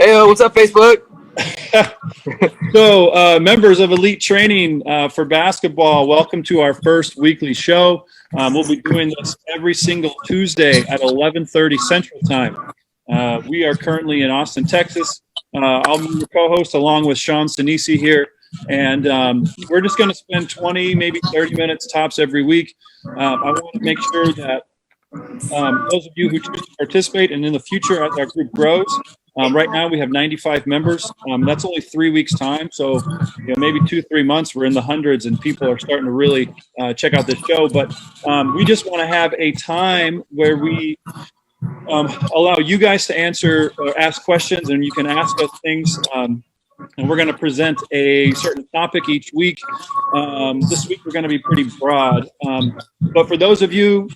Hey, what's up, Facebook? So, members of Elite Training for basketball, welcome to our first weekly show. We'll be doing this every single Tuesday at 11:30 Central Time. We are currently in Austin, Texas. I'll be your co-host along with Sean Sinisi here, and we're just going to spend 20, maybe 30 minutes tops every week. I want to make sure that those of you who choose to participate and in the future as our group grows, right now we have 95 members. That's only 3 weeks time. So maybe 2-3 months, we're in the hundreds and people are starting to really check out this show. But we just want to have a time where we allow you guys to answer or ask questions, and you can ask us things. And we're going to present a certain topic each week. This week we're going to be pretty broad. But for those of you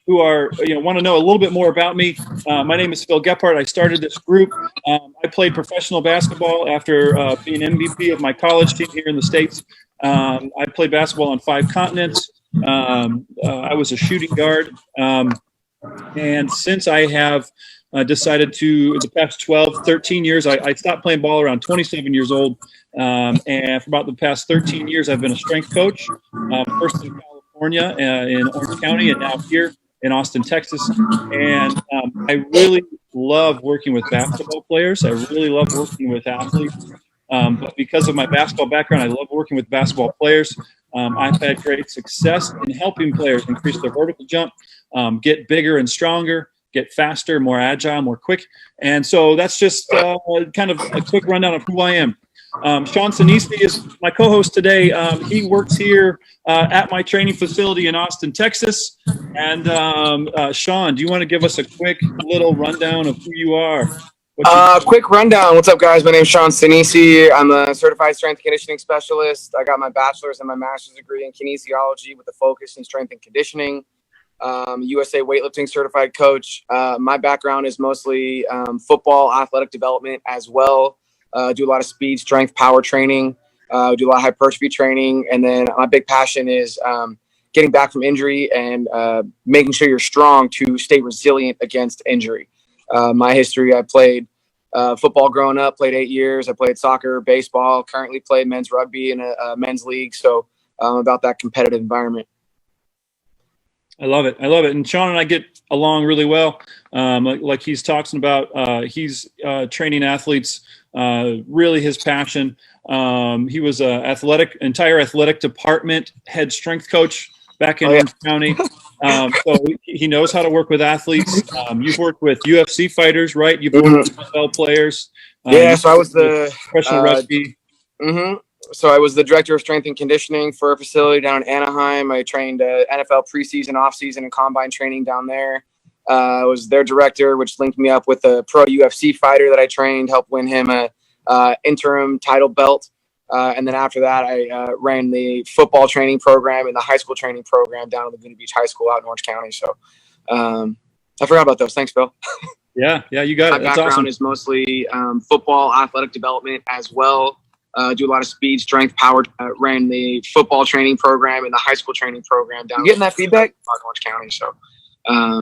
who are, want to know a little bit more about me, my name is Phil Gephardt. I started this group. I played professional basketball after being MVP of my college team here in the States. I played basketball on 5 continents. I was a shooting guard. And since I have decided to, the past 12, 13 years, I stopped playing ball around 27 years old. And for about the past 13 years, I've been a strength coach, first in California, in Orange County, and now here in Austin, Texas. And I really love working with basketball players. I really love working with athletes. But because of my basketball background, I love working with basketball players. I've had great success in helping players increase their vertical jump, get bigger and stronger, get faster, more agile, more quick. And so that's just kind of a quick rundown of who I am. Sean Sinisi is my co-host today. He works here at my training facility in Austin, Texas. And Sean, do you want to give us a quick little rundown of who you are? Quick rundown. What's up, guys? My name is Sean Sinisi. I'm a certified strength and conditioning specialist. I got my bachelor's and my master's degree in kinesiology with a focus in strength and conditioning. USA weightlifting certified coach. My background is mostly football, athletic development as well. Do a lot of speed, strength, power training. Do a lot of hypertrophy training. And then my big passion is getting back from injury and making sure you're strong to stay resilient against injury. My history, I played football growing up, played 8 years. I played soccer, baseball, currently play men's rugby in a men's league. So about that competitive environment. I love it. I love it. And Sean and I get along really well. Like he's talking about, he's training athletes, really his passion. He was a entire athletic department head strength coach back in Orange County. So he knows how to work with athletes. You've worked with UFC fighters, right? You've worked with NFL players. So I was the professional rugby. So I was the director of strength and conditioning for a facility down in Anaheim. I trained NFL preseason, offseason, and combine training down there. I was their director, which linked me up with a pro UFC fighter that I trained, helped win him a interim title belt. And then after that, I ran the football training program and the high school training program down at Laguna Beach High School out in Orange County. So I forgot about those. Thanks, Phil. Yeah, you got it. My background is mostly football, athletic development as well. Do a lot of speed, strength, power. Ran the football training program and the high school training program down. You getting that feedback? Orange County. So I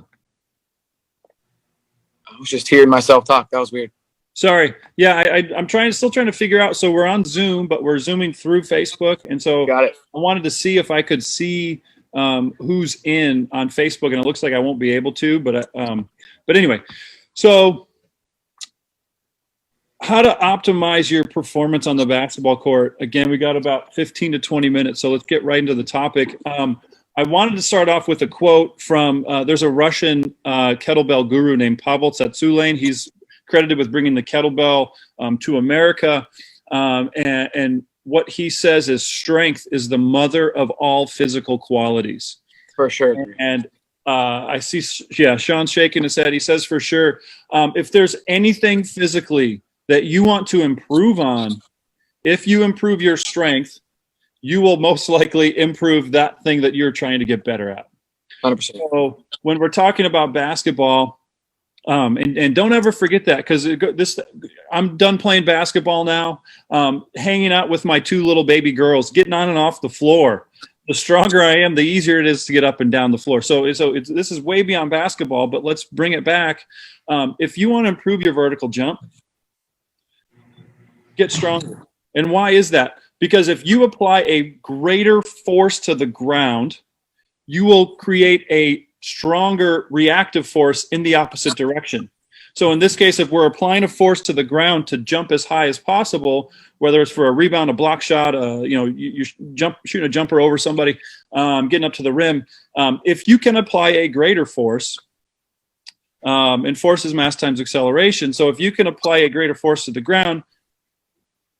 was just hearing myself talk. That was weird. Sorry. Yeah, I'm still trying to figure out. So we're on Zoom, but we're zooming through Facebook, and so got it. I wanted to see if I could see who's in on Facebook, and it looks like I won't be able to. But anyway, so how to optimize your performance on the basketball court? Again, we got about 15 to 20 minutes, so let's get right into the topic. I wanted to start off with a quote from there's a Russian kettlebell guru named Pavel Tsatsouline. He's credited with bringing the kettlebell to America. And what he says is strength is the mother of all physical qualities. For sure. And I see, Sean's shaking his head. He says, for sure, if there's anything physically that you want to improve on, if you improve your strength, you will most likely improve that thing that you're trying to get better at. 100%. So when we're talking about basketball, and don't ever forget that, because I'm done playing basketball now, hanging out with my 2 little baby girls, getting on and off the floor. The stronger I am, the easier it is to get up and down the floor. So this is way beyond basketball, but let's bring it back. If you want to improve your vertical jump, get stronger. And why is that? Because if you apply a greater force to the ground, you will create a stronger reactive force in the opposite direction. So in this case, if we're applying a force to the ground to jump as high as possible, whether it's for a rebound, a block shot, you're shooting a jumper over somebody, getting up to the rim, if you can apply a greater force, and force is mass times acceleration. So if you can apply a greater force to the ground,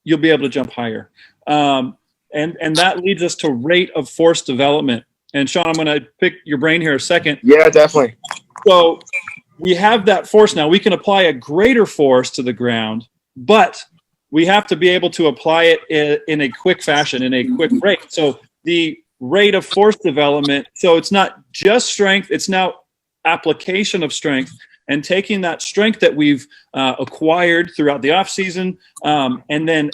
you'll be able to jump higher. And that leads us to rate of force development. And Sean, I'm going to pick your brain here a second. Yeah, definitely. So we have that force now. We can apply a greater force to the ground, but we have to be able to apply it in a quick fashion, in a quick rate. So the rate of force development, so it's not just strength, it's now application of strength and taking that strength that we've acquired throughout the off season, and then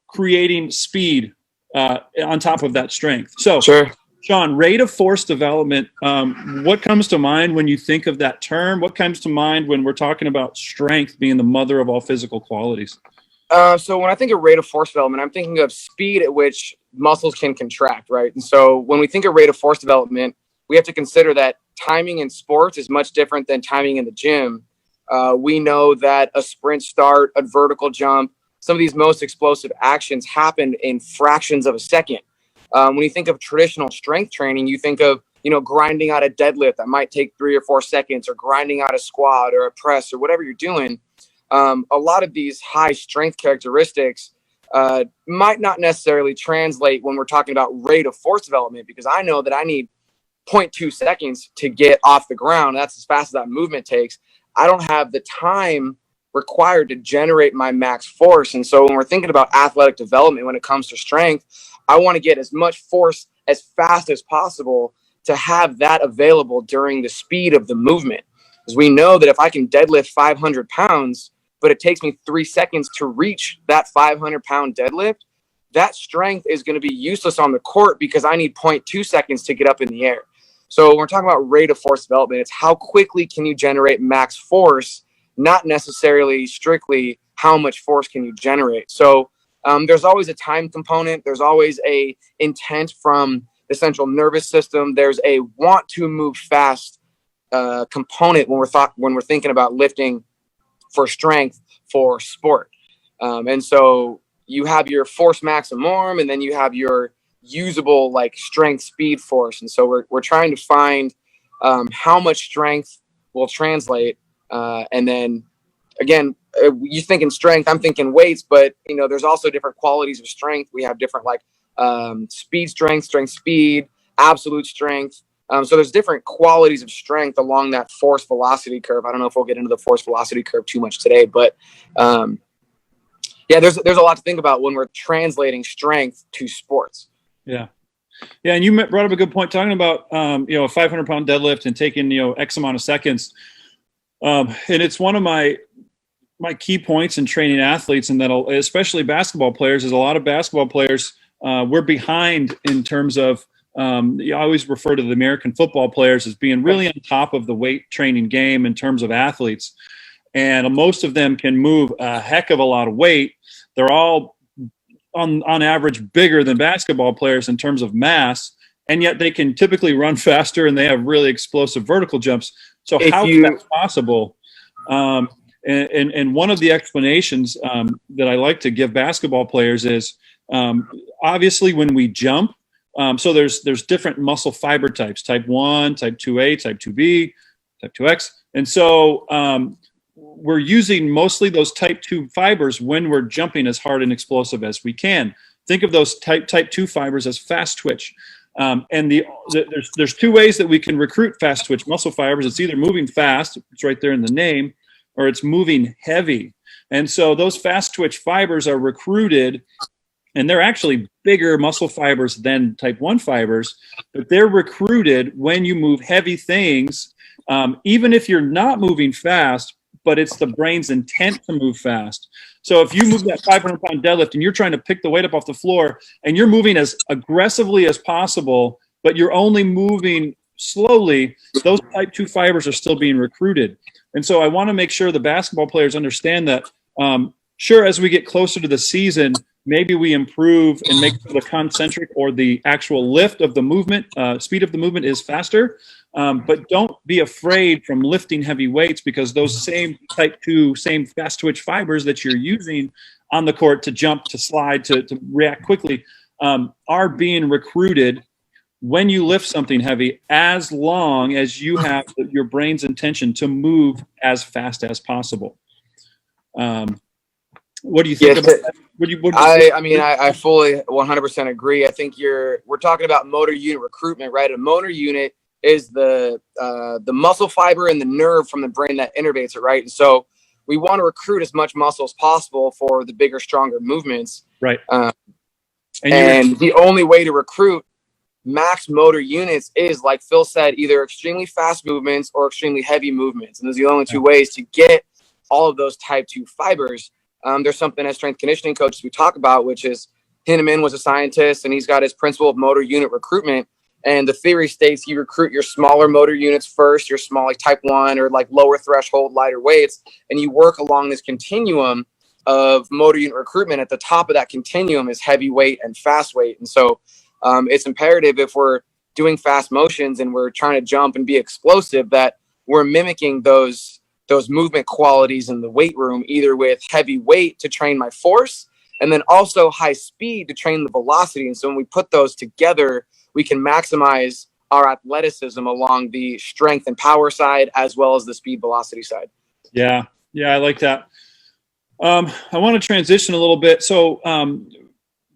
creating speed on top of that strength. So sure. Sean, rate of force development, what comes to mind when you think of that term? What comes to mind when we're talking about strength being the mother of all physical qualities? So when I think of rate of force development, I'm thinking of speed at which muscles can contract, right? And so when we think of rate of force development, we have to consider that timing in sports is much different than timing in the gym. We know that a sprint start, a vertical jump, some of these most explosive actions happen in fractions of a second. When you think of traditional strength training, you think of, grinding out a deadlift that might take 3 or 4 seconds, or grinding out a squat or a press or whatever you're doing. A lot of these high strength characteristics might not necessarily translate when we're talking about rate of force development, because I know that I need 0.2 seconds to get off the ground. That's as fast as that movement takes. I don't have the time required to generate my max force. And so when we're thinking about athletic development, when it comes to strength, I want to get as much force as fast as possible to have that available during the speed of the movement. Because we know that if I can deadlift 500 pounds, but it takes me 3 seconds to reach that 500-pound deadlift, that strength is going to be useless on the court because I need 0.2 seconds to get up in the air. So when we're talking about rate of force development, it's how quickly can you generate max force, not necessarily strictly how much force can you generate. So there's always a time component. There's always a intent from the central nervous system. There's a want to move fast component when we're thinking about lifting for strength for sport. And so you have your force maximum, and then you have your usable strength speed force. And so we're trying to find how much strength will translate. And then again, you thinking strength, I'm thinking weights, but there's also different qualities of strength. We have different speed strength, strength speed, absolute strength. So there's different qualities of strength along that force velocity curve. I don't know if we'll get into the force velocity curve too much today, but there's a lot to think about when we're translating strength to sports. Yeah. Yeah. And you brought up a good point talking about, a 500-pound deadlift and taking, X amount of seconds. And it's one of my key points in training athletes, and that especially basketball players, is a lot of basketball players, we're behind in terms of, you always refer to the American football players as being really on top of the weight training game in terms of athletes. And most of them can move a heck of a lot of weight. They're all on average bigger than basketball players in terms of mass, and yet they can typically run faster and they have really explosive vertical jumps. So how is that possible? And one of the explanations that I like to give basketball players is obviously when we jump, so there's different muscle fiber types, type 1, type 2A, type 2B, type 2X. And so we're using mostly those type 2 fibers when we're jumping as hard and explosive as we can. Think of those type 2 fibers as fast twitch. And there's 2 ways that we can recruit fast twitch muscle fibers. It's either moving fast, it's right there in the name, or it's moving heavy. And so those fast twitch fibers are recruited, and they're actually bigger muscle fibers than type 1 fibers, but they're recruited when you move heavy things, even if you're not moving fast, but it's the brain's intent to move fast. So if you move that 500-pound deadlift and you're trying to pick the weight up off the floor and you're moving as aggressively as possible, but you're only moving slowly, those type 2 fibers are still being recruited. And so I want to make sure the basketball players understand that sure, as we get closer to the season, maybe we improve and make sure the concentric or the actual lift of the movement, speed of the movement is faster. But don't be afraid from lifting heavy weights, because those same type 2, same fast twitch fibers that you're using on the court to jump, to slide, to react quickly, are being recruited when you lift something heavy, as long as you have your brain's intention to move as fast as possible. What do you think about that? I fully 100% agree. I think we're talking about motor unit recruitment, right? A motor unit is the muscle fiber and the nerve from the brain that innervates it, right? And so we want to recruit as much muscle as possible for the bigger, stronger movements. Right. And the only way to recruit max motor units is, like Phil said, either extremely fast movements or extremely heavy movements. And those are the only two ways to get all of those type 2 fibers. There's something as strength conditioning coaches we talk about, which is Hinneman was a scientist, and he's got his principle of motor unit recruitment. And the theory states you recruit your smaller motor units first, your small, like type 1 or like lower threshold, lighter weights, and you work along this continuum of motor unit recruitment. At the top of that continuum is heavy weight and fast weight. And so it's imperative, if we're doing fast motions and we're trying to jump and be explosive, that we're mimicking those movement qualities in the weight room, either with heavy weight to train my force, and then also high speed to train the velocity. And so when we put those together, we can maximize our athleticism along the strength and power side, as well as the speed velocity side. Yeah, I like that. I want to transition a little bit. So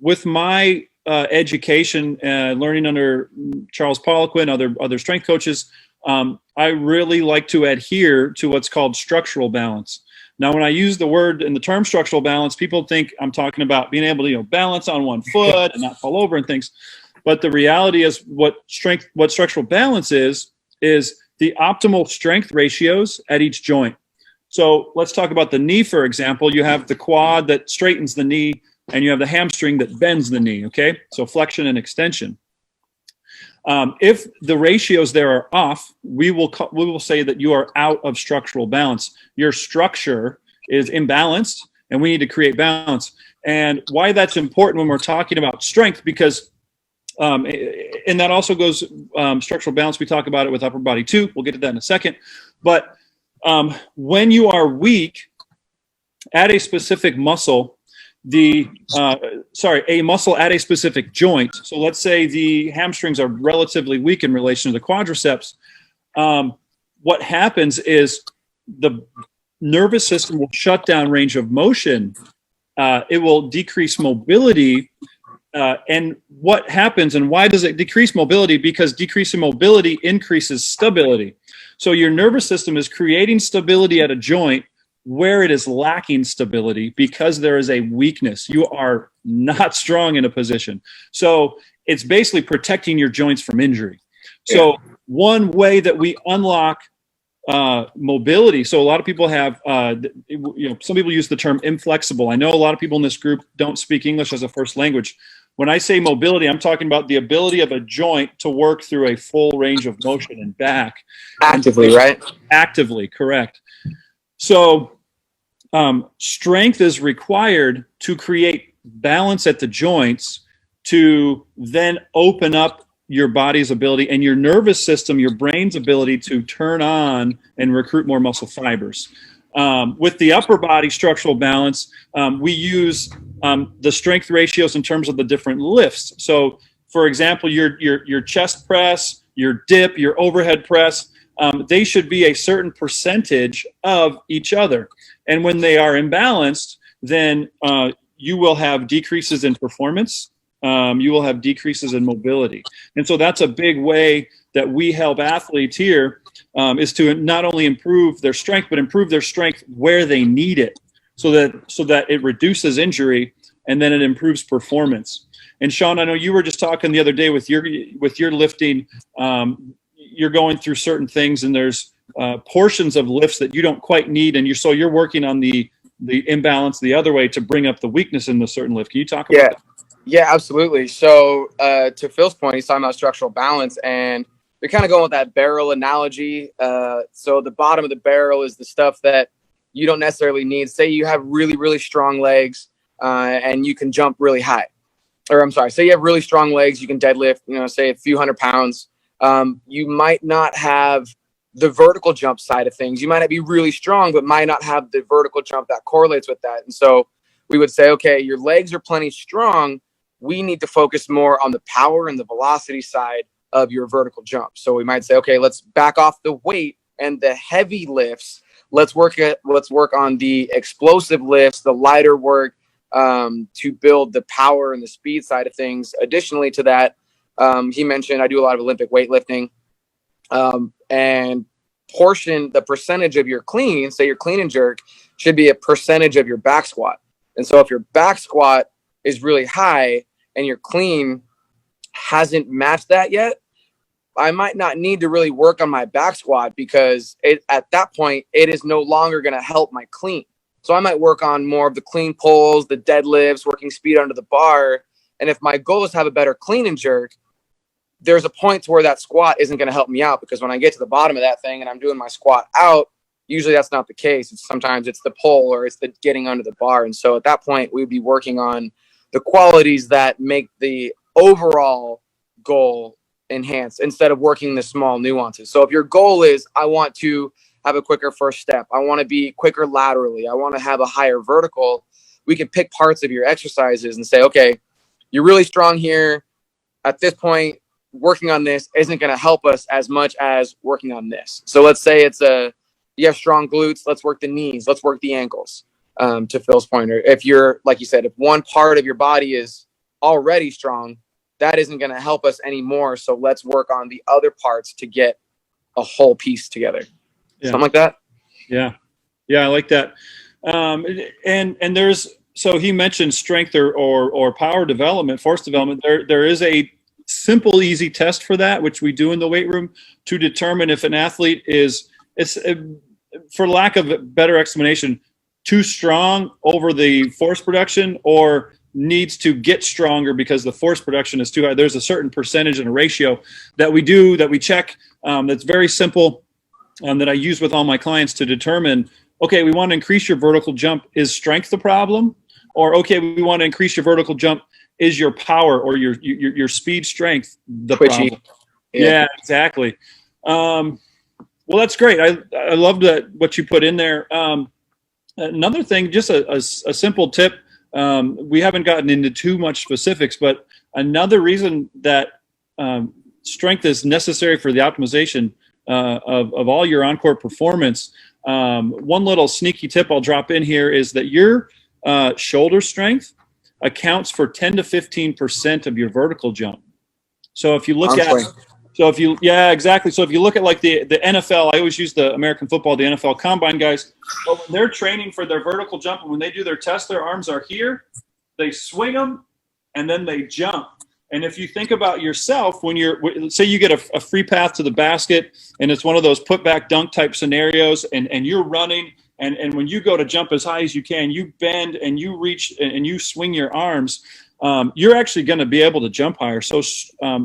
with my education, learning under Charles Poliquin, other strength coaches, I really like to adhere to what's called structural balance. Now, when I use the word and the term structural balance, people think I'm talking about being able to balance on one foot and not fall over and things. But the reality is, what structural balance is the optimal strength ratios at each joint. So let's talk about the knee, for example. You have the quad that straightens the knee, and you have the hamstring that bends the knee, okay? So flexion and extension. If the ratios there are off, we will say that you are out of structural balance. Your structure is imbalanced, and we need to create balance. And why that's important when we're talking about strength, because and that also goes structural balance. We talk about it with upper body too. We'll get to that in a second. But when you are weak at a specific muscle, a muscle at a specific joint. So let's say the hamstrings are relatively weak in relation to the quadriceps. What happens is the nervous system will shut down range of motion. It will decrease mobility. And what happens, and why does it decrease mobility? Because decreasing mobility increases stability. So your nervous system is creating stability at a joint where it is lacking stability because there is a weakness. You are not strong in a position. So it's basically protecting your joints from injury. So one way that we unlock mobility. So a lot of people have, some people use the term inflexible. I know a lot of people in this group don't speak English as a first language. When I say mobility, I'm talking about the ability of a joint to work through a full range of motion and back. Actively, right? Actively, correct. So strength is required to create balance at the joints to then open up your body's ability and your nervous system, your brain's ability to turn on and recruit more muscle fibers. With the upper body structural balance, we use the strength ratios in terms of the different lifts. So, for example, your chest press, your dip, your overhead press, they should be a certain percentage of each other. And when they are imbalanced, then you will have decreases in performance. You will have decreases in mobility. And so that's a big way that we help athletes here is to not only improve their strength, but improve their strength where they need it so that it reduces injury and then it improves performance. And Sean, I know you were just talking the other day with your lifting, you're going through certain things and there's portions of lifts that you don't quite need. And you're working on the imbalance the other way to bring up the weakness in the certain lift. Can you talk about that? Yeah, absolutely. So to Phil's point, he's talking about structural balance, and we're kind of going with that barrel analogy. So the bottom of the barrel is the stuff that you don't necessarily need. Say you have really, really strong legs and you can jump really high. Or I'm sorry, say you have really strong legs, you can deadlift, say a few 100 pounds. You might not have the vertical jump side of things. You might not be really strong, but might not have the vertical jump that correlates with that. And so we would say, okay, your legs are plenty strong. We need to focus more on the power and the velocity side of your vertical jump. So we might say, okay, let's back off the weight and the heavy lifts. Let's work on the explosive lifts, the lighter work, to build the power and the speed side of things. Additionally to that, he mentioned I do a lot of Olympic weightlifting, and the percentage of your clean, say your clean and jerk, should be a percentage of your back squat. And so if your back squat is really high and your clean hasn't matched that yet, I might not need to really work on my back squat, because at that point, it is no longer going to help my clean. So I might work on more of the clean pulls, the deadlifts, working speed under the bar. And if my goal is to have a better clean and jerk, there's a point to where that squat isn't going to help me out, because when I get to the bottom of that thing and I'm doing my squat out, usually that's not the case. Sometimes it's the pull or it's the getting under the bar. And so at that point, we'd be working on the qualities that make the overall goal enhanced, instead of working the small nuances. So if your goal is, I want to have a quicker first step, I want to be quicker laterally, I want to have a higher vertical, we can pick parts of your exercises and say, okay, you're really strong here. At this point, working on this isn't going to help us as much as working on this. So let's say you have strong glutes, let's work the knees, let's work the ankles, to Phil's point. Or if you're, like you said, if one part of your body is already strong, that isn't going to help us anymore. So let's work on the other parts to get a whole piece together. Yeah. Something like that. Yeah. I like that. And so he mentioned strength or power development, force development. There is a simple, easy test for that, which we do in the weight room, to determine if an athlete is, for lack of a better explanation, too strong over the force production, or needs to get stronger because the force production is too high. There's a certain percentage and a ratio that we check, that's very simple, that I use with all my clients to determine, okay, we want to increase your vertical jump. Is strength the problem? Or, okay, we want to increase your vertical jump. Is your power or your speed strength the problem? Yeah, exactly. Well, that's great. I love what you put in there. Another thing, just a simple tip. We haven't gotten into too much specifics, but another reason that strength is necessary for the optimization of all your on-court performance. One little sneaky tip I'll drop in here is that your shoulder strength accounts for 10 to 15% of your vertical jump. So if you look exactly. So if you look at like the NFL, I always use the American football, the NFL combine guys, but when they're training for their vertical jump, and when they do their test, their arms are here, they swing them, and then they jump. And if you think about yourself, say you get a free path to the basket, and it's one of those put back dunk type scenarios, and you're running, and when you go to jump as high as you can, you bend and you reach and you swing your arms, you're actually going to be able to jump higher. So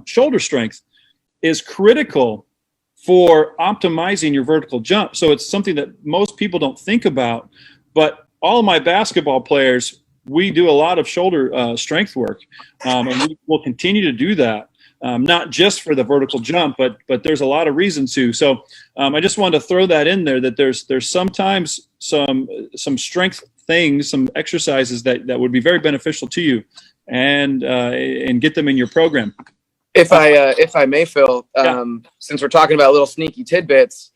shoulder strength is critical for optimizing your vertical jump. So it's something that most people don't think about, but all of my basketball players, we do a lot of shoulder strength work, and we will continue to do that, not just for the vertical jump, but there's a lot of reasons to. So I just wanted to throw that in there, that there's sometimes some strength things, some exercises that would be very beneficial to you, and get them in your program. If I may, Phil, since we're talking about little sneaky tidbits,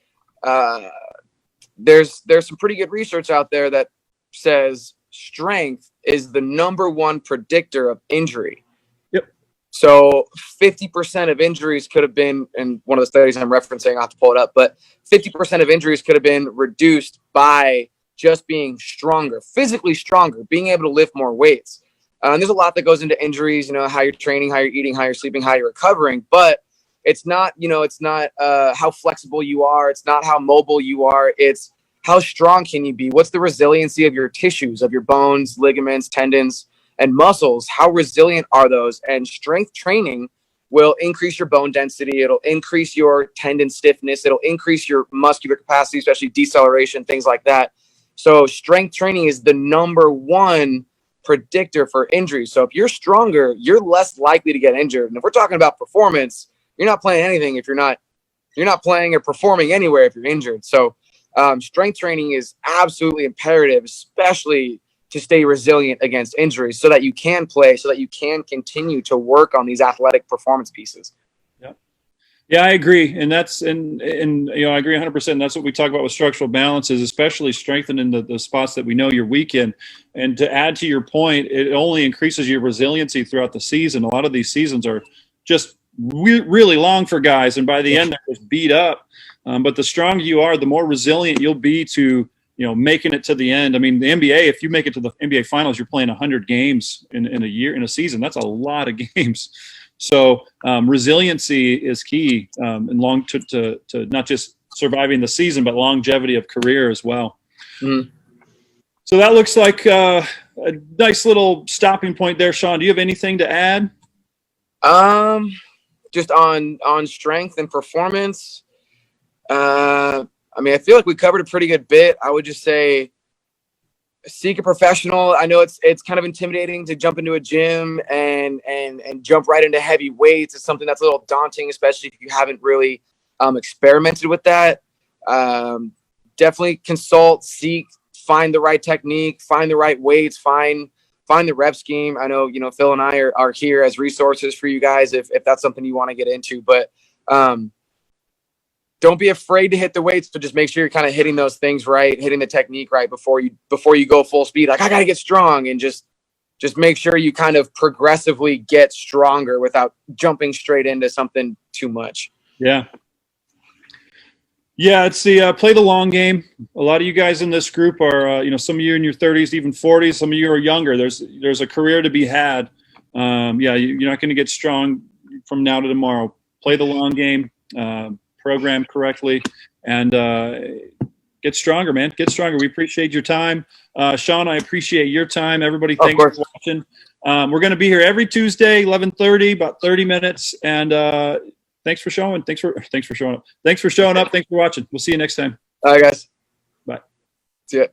there's some pretty good research out there that says strength is the #1 predictor of injury. Yep. So 50% of injuries could have been, in one of the studies I'm referencing, I'll have to pull it up, but 50% of injuries could have been reduced by just being stronger, physically stronger, being able to lift more weights. And there's a lot that goes into injuries, how you're training, how you're eating, how you're sleeping, how you're recovering. But it's not, how flexible you are. It's not how mobile you are. It's how strong can you be? What's the resiliency of your tissues, of your bones, ligaments, tendons, and muscles? How resilient are those? And strength training will increase your bone density. It'll increase your tendon stiffness. It'll increase your muscular capacity, especially deceleration, things like that. So strength training is the number one predictor for injury. So if you're stronger, you're less likely to get injured. And if we're talking about performance, you're not playing anything if you're not playing or performing anywhere if you're injured. So strength training is absolutely imperative, especially to stay resilient against injuries so that you can play, so that you can continue to work on these athletic performance pieces. Yeah, I agree. And I agree 100%. That's what we talk about with structural balance, is especially strengthening the spots that we know you're weak in. And to add to your point, it only increases your resiliency throughout the season. A lot of these seasons are just really long for guys, and by the end they're just beat up. But the stronger you are, the more resilient you'll be to making it to the end. I mean, the NBA, if you make it to the NBA finals, you're playing 100 games in a season. That's a lot of games. So resiliency is key and to not just surviving the season, but longevity of career as well. Mm. So that looks like a nice little stopping point there, Sean. Do you have anything to add? Just on strength and performance. I mean, I feel like we covered a pretty good bit. I would just say seek a professional. I know it's kind of intimidating to jump into a gym and jump right into heavy weights. It's something that's a little daunting, especially if you haven't really experimented with that. Definitely consult, seek, find the right technique, find the right weights, find the rep scheme. I know, Phil and I are here as resources for you guys if that's something you want to get into, but don't be afraid to hit the weights, but just make sure you're kind of hitting those things right, hitting the technique right before you go full speed. Like, I got to get strong, and just make sure you kind of progressively get stronger without jumping straight into something too much. Yeah. Yeah, it's the play the long game. A lot of you guys in this group are, some of you in your 30s, even 40s. Some of you are younger. There's a career to be had. You're not going to get strong from now to tomorrow. Play the long game. Program correctly, and get stronger, man. Get stronger. We appreciate your time. Sean, I appreciate your time. Everybody, thanks for watching. We're going to be here every Tuesday, 11:30, about 30 minutes. And thanks for showing up. Thanks for showing up. Thanks for watching. We'll see you next time. All right, guys. Bye. See ya.